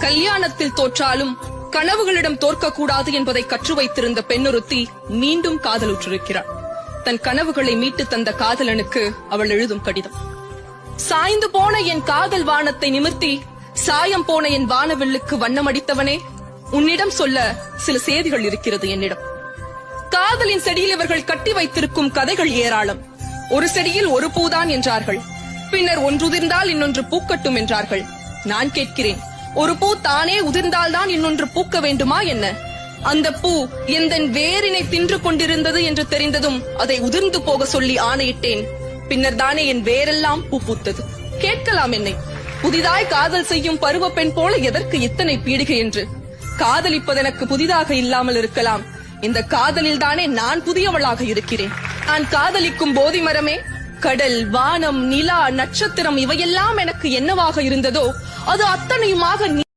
கல்யாணத்தில் தோற்றாலும் கனவுகளிடம் தோற்கக்கூடாது என்பதை கற்று வைத்திருந்த பெண்ணொருத்தி மீண்டும் காதலுற்றிருக்கிறார். தன் கனவுகளை மீட்டு தந்த காதலனுக்கு அவள் எழுதும் கடிதம். சாய்ந்து போன என் காதல் வானத்தை நிமிர்த்தி சாயம் போன என் வானவில்லுக்கு வண்ணமடித்தவனே, உன்னிடம் சொல்ல சில செய்திகள் இருக்கிறது என்னிடம். காதலின் செடியில் இவர்கள் கட்டி வைத்திருக்கும் கதைகள் ஏராளம். ஒரு செடியில் ஒரு பூதான் என்றார்கள், பின்னர் ஒன்றுதிர்ந்தால் இன்னொன்று பூக்கட்டும் என்றார்கள். நான் கேட்கிறேன், ஒரு பூ தானே உதிர்ந்தால்தான் இன்னொன்று பூக்க வேண்டுமா என்ன? அந்த பூ எந்தன் வேரினை தின்று கொண்டிருந்தது என்று தெரிந்ததும் அதை உதிர்ந்து போக சொல்லி ஆணையிட்டேன். பின்னர் தானே என் வேரெல்லாம் பூ பூத்தது. கேட்கலாம் என்னை, புதிதாய் காதல் செய்யும் பருவ பெண் போல எதற்கு இத்தனை பீடிகை என்று. காதலிப்பது எனக்கு புதிதாக இல்லாமல் இருக்கலாம், இந்த காதலில் தானே நான் புதியவளாக இருக்கிறேன். நான் காதலிக்கும் போதி மரமே, கடல், வானம், நிலா, நட்சத்திரம் இவையெல்லாம் எனக்கு என்னவாக இருந்ததோ அது அத்தனையுமாக